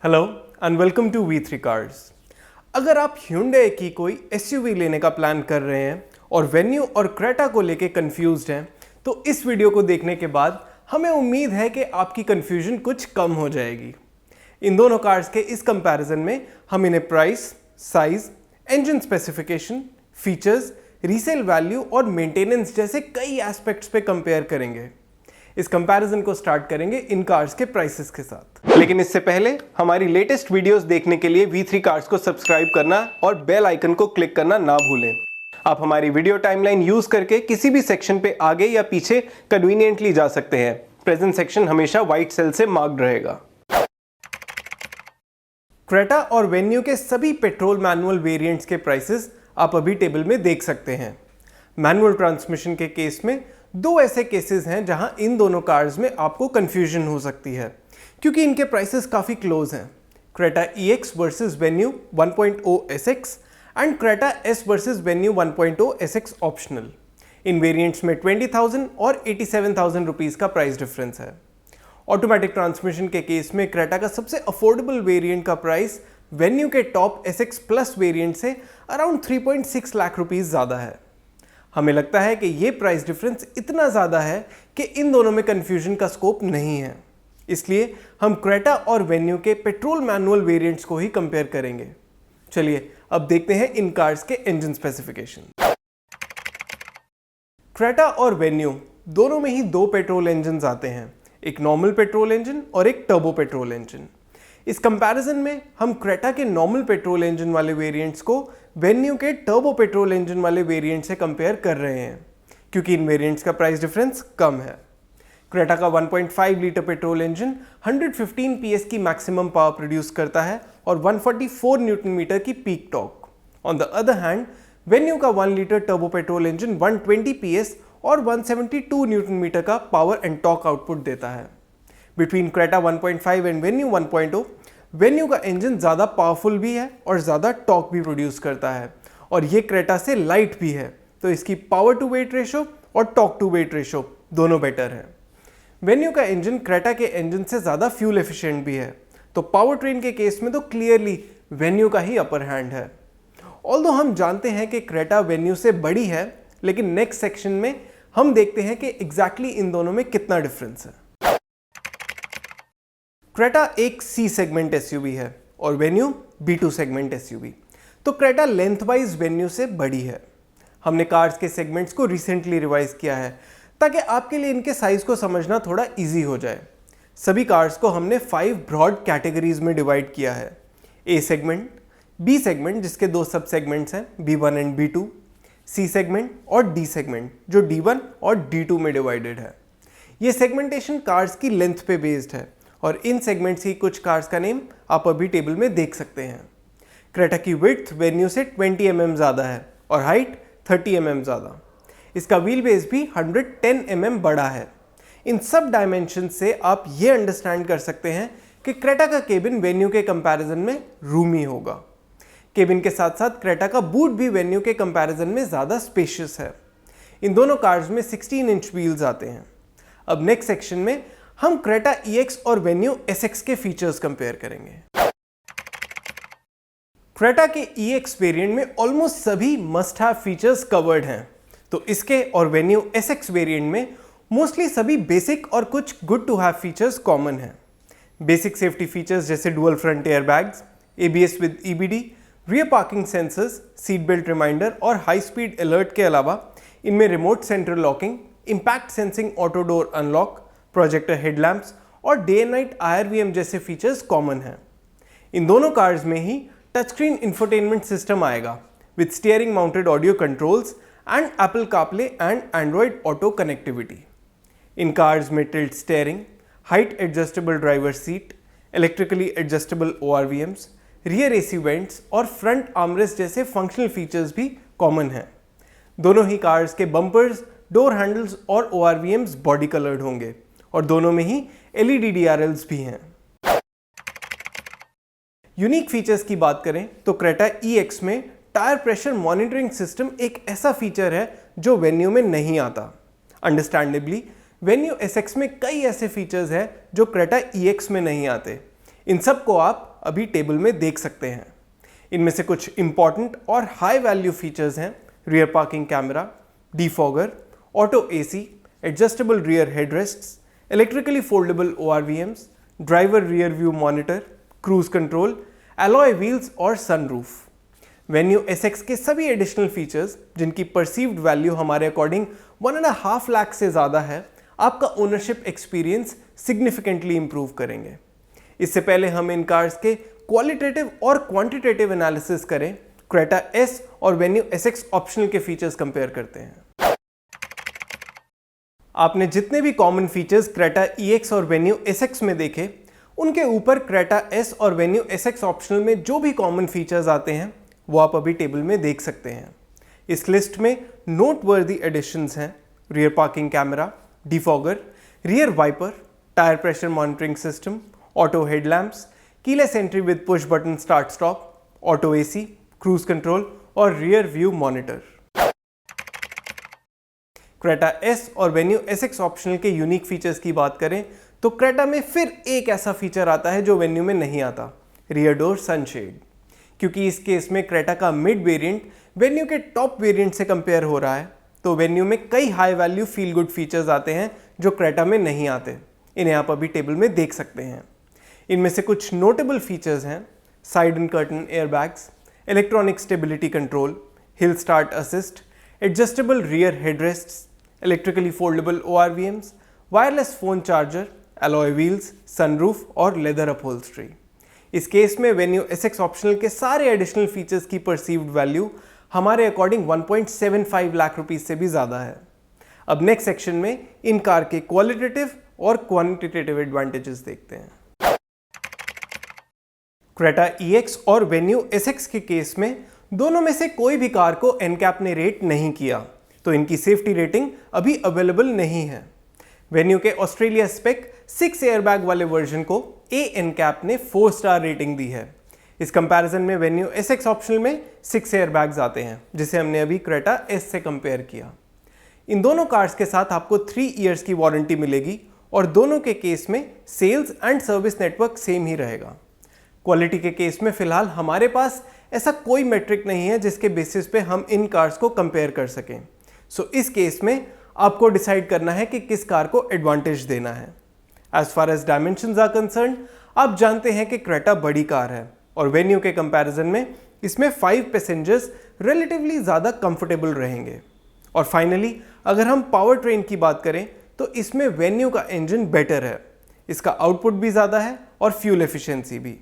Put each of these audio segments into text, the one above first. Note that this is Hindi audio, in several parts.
Hello and welcome to V3 cars. अगर आप Hyundai की कोई SUV लेने का प्लान कर रहे हैं और वेन्यू और क्रेटा को लेके कंफ्यूज्ड हैं, तो इस वीडियो को देखने के बाद हमें उम्मीद है कि आपकी कंफ्यूजन कुछ कम हो जाएगी। इन दोनों कार्स के इस कंपैरिजन में हम इन्हें price, size, engine specification, features, resale value और मेंटेनेंस जैसे कई एस्पेक्ट्स पे कंपेयर करेंगे। इस कंपैरिजन को स्टार्ट करेंगे इन कार्स के प्राइसेस के साथ। लेकिन इससे पहले हमारी लेटेस्ट वीडियोस देखने के लिए V3 कार्स को सब्सक्राइब करना और बेल आइकन को क्लिक करना ना भूलें। आप हमारी वीडियो टाइमलाइन यूज करके किसी भी सेक्शन पे आगे या पीछे कन्वीनियंटली जा सकते हैं। प्रेजेंट सेक्शन हमेशा व्हाइट सेल से मार्क्ड रहेगा। क्रेटा और वेन्यू के सभी पेट्रोल मैनुअल वेरिएंट्स के प्राइसेस आप अभी टेबल में देख सकते हैं। मैनुअल ट्रांसमिशन के केस में दो ऐसे केसेस हैं जहां इन दोनों कार्स में आपको कंफ्यूजन हो सकती है, क्योंकि इनके प्राइसेस काफ़ी क्लोज हैं। Creta EX versus venue 1.0 SX and Creta S versus venue 1.0 SX optional. In variants में 20,000 और 87,000 रुपीज़ का प्राइस डिफरेंस है। ऑटोमेटिक ट्रांसमिशन के केस में क्रेटा का सबसे अफोर्डेबल वेरिएंट का प्राइस वेन्यू के टॉप SX प्लस वेरिएंट से अराउंड 3.6 लाख रुपीज़ ज़्यादा है। हमें लगता है कि ये प्राइस डिफरेंस इतना ज़्यादा है कि इन दोनों में कन्फ्यूजन का स्कोप नहीं है, इसलिए हम क्रेटा और वेन्यू के पेट्रोल मैनुअल वेरिएंट्स को ही कंपेयर करेंगे। चलिए अब देखते हैं इन कार्स के इंजन स्पेसिफिकेशन। क्रेटा और वेन्यू दोनों में ही दो पेट्रोल इंजन आते हैं, एक नॉर्मल पेट्रोल इंजन और एक टर्बो पेट्रोल इंजन। इस कंपैरिजन में हम क्रेटा के नॉर्मल पेट्रोल इंजन वाले वेरिएंट्स को वेन्यू के टर्बो पेट्रोल इंजन वाले वेरिएंट से कंपेयर कर रहे हैं, क्योंकि इन वेरिएंट्स का प्राइस डिफरेंस कम है। क्रेटा का 1.5 लीटर पेट्रोल इंजन 115 PS की मैक्सिमम पावर प्रोड्यूस करता है और 144 न्यूटन मीटर की peak torque. On the other hand venue का 1 litre turbo petrol engine 120 PS और 172 न्यूटन मीटर का पावर एंड टॉर्क आउटपुट देता है। Between Creta 1.5 and venue 1.0 venue का इंजन ज़्यादा पावरफुल भी है और ज़्यादा टॉर्क भी प्रोड्यूस करता है, और ये क्रेटा से लाइट भी है, तो इसकी पावर टू वेट रेशो और टॉर्क टू वेट रेशो दोनों बेटर है। वेन्यू का इंजन क्रेटा के इंजन से ज़्यादा फ्यूल एफिशिएंट भी है, तो पावर ट्रेन के केस में तो क्लियरली वेन्यू का ही अपर हैंड है। ऑल्दो हम जानते हैं कि क्रेटा वेन्यू से बड़ी है, लेकिन नेक्स्ट सेक्शन में हम देखते हैं कि एग्जैक्टली इन दोनों में कितना डिफरेंस है। क्रेटा एक C सेगमेंट SUV है और वेन्यू B2 सेगमेंट SUV, तो क्रेटा लेंथ वाइज वेन्यू से बड़ी है। हमने कार्स के सेगमेंट्स को रिसेंटली रिवाइज किया है ताकि आपके लिए इनके साइज को समझना थोड़ा इजी हो जाए। सभी कार्स को हमने 5 ब्रॉड कैटेगरीज में डिवाइड किया है। A सेगमेंट, B सेगमेंट जिसके दो सब सेगमेंट्स हैं B1 and B2, C segment और D सेगमेंट जो D1 और D2 में डिवाइडेड है। ये सेगमेंटेशन कार्स की लेंथ पे बेस्ड है और इन सेगमेंट्स की कुछ कार्स का नेम आप अभी टेबल में देख सकते हैं। क्रेटा की विड्थ वेन्यू से 20 mm ज़्यादा है और हाइट 30 mm ज़्यादा। इसका व्हील बेस भी 110 mm बड़ा है। इन सब डायमेंशन से आप ये अंडरस्टैंड कर सकते हैं कि क्रेटा का केबिन वेन्यू के कंपैरिजन में रूमी होगा। केबिन के साथ साथ क्रेटा का बूट भी वेन्यू के कंपैरिजन में ज़्यादा स्पेशियस है। इन दोनों कार्स में 16 इंच व्हील्स आते हैं। अब नेक्स्ट सेक्शन में हम क्रेटा EX और वेन्यू SX के फीचर्स कंपेयर करेंगे। क्रेटा के EX वेरिएंट में ऑलमोस्ट सभी मस्ट हैव फीचर्स कवर्ड हैं, तो इसके और वेन्यू SX वेरिएंट में मोस्टली सभी बेसिक और कुछ good to have features common हैं। बेसिक सेफ्टी फीचर्स जैसे dual front air bags, ABS with EBD, rear parking sensors, seat belt reminder और हाई स्पीड अलर्ट के अलावा इनमें remote central locking, impact sensing auto door unlock, projector headlamps और डे एंड नाइट IRVM जैसे फीचर्स कॉमन हैं। इन दोनों कार्स में ही टच स्क्रीन इंफोटेनमेंट सिस्टम आएगा with steering mounted audio controls and Apple CarPlay and Android auto connectivity. इन कार्स में tilt steering, height adjustable driver seat, electrically adjustable ORVMs, rear AC vents और फ्रंट आर्मरेस्ट जैसे फंक्शनल फीचर्स भी कॉमन हैं। दोनों ही कार्स के बम्पर्स, डोर हैंडल्स और ORVMs बॉडी कलर्ड होंगे और दोनों में ही LED DRLs भी हैं। यूनिक फीचर्स की बात करें तो क्रेटा EX में टायर प्रेशर मॉनिटरिंग सिस्टम एक ऐसा फीचर है जो वेन्यू में नहीं आता। अंडरस्टैंडेबली वेन्यू SX में कई ऐसे फीचर्स हैं जो क्रेटा EX में नहीं आते। इन सब को आप अभी टेबल में देख सकते हैं। इनमें से कुछ इंपॉर्टेंट और हाई वैल्यू फीचर्स हैं rear parking camera, defogger, auto AC, adjustable rear headrests, electrically foldable ORVMs, driver rear view monitor, cruise control, alloy wheels और सनरूफ। वेन्यू SX के सभी एडिशनल फीचर्स जिनकी परसीव्ड वैल्यू हमारे अकॉर्डिंग 1.5 लाख से ज़्यादा है, आपका ओनरशिप एक्सपीरियंस सिग्निफिकेंटली इंप्रूव करेंगे। इससे पहले हम इन कार्स के क्वालिटेटिव और क्वांटिटेटिव एनालिसिस करें, क्रेटा S और वेन्यू SX ऑप्शनल के फीचर्स कंपेयर करते हैं। आपने जितने भी कॉमन फीचर्स क्रेटा EX और वेन्यू SX में देखे, उनके ऊपर क्रेटा S और वेन्यू SX ऑप्शनल में जो भी कॉमन फीचर्स आते हैं वो आप अभी टेबल में देख सकते हैं। इस लिस्ट में नोटवर्दी एडिशंस हैं rear parking camera, defogger, rear wiper, tyre pressure monitoring system, auto headlamps, keyless entry with push button start stop, auto AC, cruise control और rear view monitor. Creta S और वेन्यू SX ऑप्शनल के यूनिक फीचर्स की बात करें तो क्रेटा में फिर एक ऐसा फीचर आता है जो वेन्यू में नहीं आता, रियर डोर सनशेड। क्योंकि इस केस में क्रेटा का मिड वेरिएंट वेन्यू के टॉप वेरिएंट से कंपेयर हो रहा है, तो वेन्यू में कई high value feel good features आते हैं जो क्रेटा में नहीं आते। इन्हें आप अभी टेबल में देख सकते हैं। इनमें से कुछ नोटेबल फीचर्स हैं side and curtain airbags, electronic stability control, hill start assist, adjustable rear headrests, electrically foldable ORVMs, wireless phone charger, alloy wheels, sunroof और लेदर अपहोल्स्ट्री। इस केस में वेन्यू SX ऑप्शनल के सारे एडिशनल फीचर्स की परसीव्ड वैल्यू हमारे अकॉर्डिंग 1.75 लाख रुपीस से भी ज़्यादा है। अब नेक्स्ट सेक्शन में इन कार के क्वालिटेटिव और क्वांटिटेटिव एडवांटेजेस देखते हैं। क्रेटा EX और वेन्यू SX के केस में दोनों में से कोई भी कार को NCAP ने रेट नहीं किया, तो इनकी सेफ्टी रेटिंग अभी अवेलेबल नहीं है। वेन्यू के ऑस्ट्रेलिया स्पेक 6 एयरबैग वाले वर्जन को NCAP ने 4 स्टार रेटिंग दी है। इस कंपैरिजन में वेन्यू SX ऑप्शनल में 6 एयरबैग्स आते हैं, जिसे हमने अभी क्रेटा S से कंपेयर किया। इन दोनों कार्स के साथ आपको 3 इयर्स की वारंटी मिलेगी और दोनों के केस में sales and service network same ही रहेगा। क्वालिटी के केस में फिलहाल हमारे पास ऐसा कोई मेट्रिक नहीं है जिसके बेसिस पे हम इन कार्स को कंपेयर कर सकें। सो इस केस में आपको डिसाइड करना है कि किस कार को एडवांटेज देना है। As far as dimensions are concerned, आप जानते हैं कि क्रेटा बड़ी कार है और वेन्यू के कंपैरिजन में इसमें 5 पैसेंजर्स रिलेटिवली ज़्यादा कंफर्टेबल रहेंगे। और फाइनली अगर हम पावर ट्रेन की बात करें तो इसमें वेन्यू का इंजन बेटर है, इसका आउटपुट भी ज़्यादा है और फ्यूल एफिशिएंसी भी।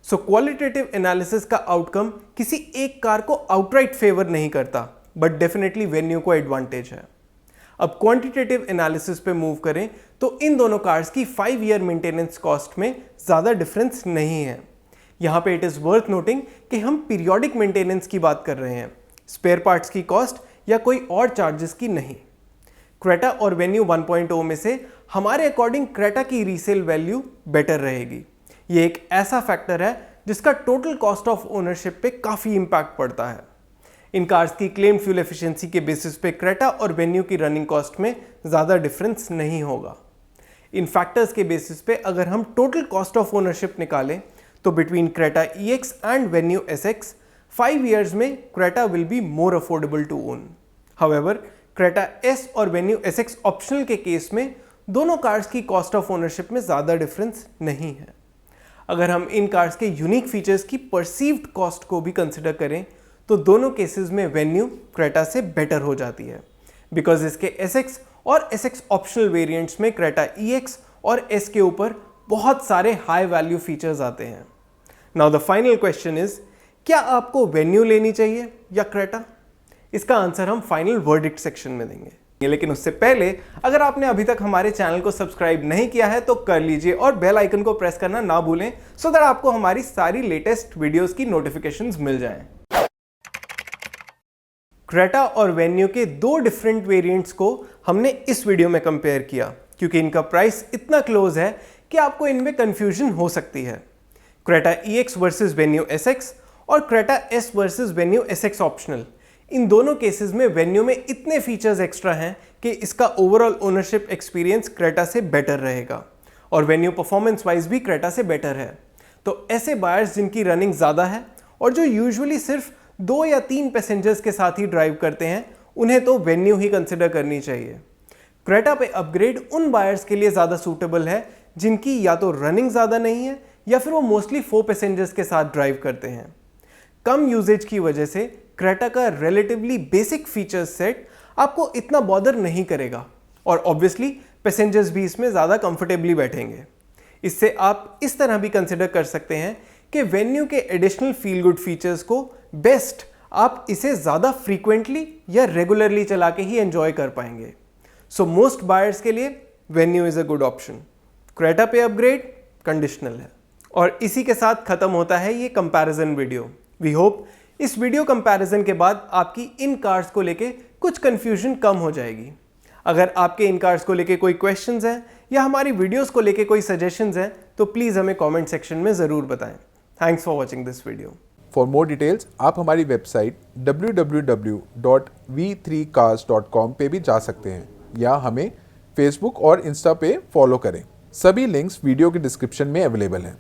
सो क्वालिटेटिव एनालिसिस का आउटकम किसी एक कार को आउटराइट फेवर नहीं करता, बट डेफिनेटली वेन्यू को एडवांटेज है। अब क्वांटिटेटिव एनालिसिस पे मूव करें तो इन दोनों कार्स की 5 ईयर मेंटेनेंस कॉस्ट में ज़्यादा डिफरेंस नहीं है। यहाँ पे इट इज़ वर्थ नोटिंग कि हम पीरियोडिक मेंटेनेंस की बात कर रहे हैं, स्पेयर पार्ट्स की कॉस्ट या कोई और चार्जेस की नहीं। क्रेटा और वेन्यू 1.0 में से हमारे अकॉर्डिंग क्रेटा की रीसेल वैल्यू बेटर रहेगी। ये एक ऐसा फैक्टर है जिसका टोटल कॉस्ट ऑफ ओनरशिप पे काफ़ी इम्पैक्ट पड़ता है। इन कार्स की क्लेम फ्यूल एफिशिएंसी के बेसिस पे क्रेटा और वेन्यू की रनिंग कॉस्ट में ज़्यादा डिफरेंस नहीं होगा। इन फैक्टर्स के बेसिस पे अगर हम टोटल कॉस्ट ऑफ ओनरशिप निकालें तो between Creta EX and Venue SX 5 years में Creta will be more affordable to own. However Creta S और वेन्यू SX ऑप्शनल के केस में दोनों कार्स की कॉस्ट ऑफ ओनरशिप में ज़्यादा डिफरेंस नहीं है। अगर हम इन कार्स के यूनिक फीचर्स की परसीव्ड कॉस्ट को भी कंसिडर करें तो दोनों केसेस में वेन्यू क्रेटा से बेटर हो जाती है, बिकॉज इसके SX और SX ऑप्शनल वेरिएंट्स में क्रेटा EX और S के ऊपर बहुत सारे हाई वैल्यू फीचर्स आते हैं। Now the final question is, क्या आपको वेन्यू लेनी चाहिए या क्रेटा? इसका आंसर हम फाइनल वर्डिक्ट सेक्शन में देंगे, लेकिन उससे पहले अगर आपने अभी तक हमारे चैनल को सब्सक्राइब नहीं किया है तो कर लीजिए और बेल आइकन को प्रेस करना ना भूलें, सो दैट आपको हमारी सारी लेटेस्ट वीडियोस की नोटिफिकेशंस मिल जाएं। क्रेटा और वेन्यू के 2 डिफरेंट वेरिएंट्स को हमने इस वीडियो में कंपेयर किया, क्योंकि इनका प्राइस इतना क्लोज है कि आपको इनमें कंफ्यूजन हो सकती है। Creta EX versus Venue SX और Creta S versus Venue SX optional, इन दोनों केसेस में वेन्यू में इतने फीचर्स एक्स्ट्रा हैं कि इसका ओवरऑल ओनरशिप एक्सपीरियंस क्रेटा से बेटर रहेगा और वेन्यू परफॉर्मेंस वाइज भी क्रेटा से बेटर है। तो ऐसे बायर्स जिनकी रनिंग ज़्यादा है और जो यूजुअली सिर्फ 2 या 3 पैसेंजर्स के साथ ही ड्राइव करते हैं, उन्हें तो वेन्यू ही कंसिडर करनी चाहिए। क्रेटा पे अपग्रेड उन बायर्स के लिए ज़्यादा सूटेबल है जिनकी या तो रनिंग ज़्यादा नहीं है या फिर वो मोस्टली 4 पैसेंजर्स के साथ ड्राइव करते हैं। कम यूजेज की वजह से क्रेटा का रिलेटिवली बेसिक फीचर्स सेट आपको इतना बॉदर नहीं करेगा और ऑब्वियसली पैसेंजर्स भी इसमें ज़्यादा कंफर्टेबली बैठेंगे। इससे आप इस तरह भी कंसिडर कर सकते हैं कि वेन्यू के एडिशनल फील गुड फीचर्स को बेस्ट आप इसे ज़्यादा फ्रीक्वेंटली या रेगुलरली चला के ही एंजॉय कर पाएंगे। सो मोस्ट बायर्स के लिए venue is a good option. Creta पे अपग्रेड कंडीशनल है। और इसी के साथ ख़त्म होता है ये कंपैरिजन वीडियो। वी होप इस वीडियो कंपैरिजन के बाद आपकी इन कार्स को लेके कुछ कंफ्यूजन कम हो जाएगी। अगर आपके इन कार्स को लेके कोई क्वेश्चंस हैं या हमारी वीडियोस को लेके कोई सजेशंस हैं तो प्लीज़ हमें कमेंट सेक्शन में ज़रूर बताएं। Thanks for watching this video. For more details आप हमारी वेबसाइट www.v3cars.com पे भी जा सकते हैं या हमें फेसबुक और इंस्टा पे फॉलो करें। सभी लिंक्स वीडियो के डिस्क्रिप्शन में अवेलेबल हैं।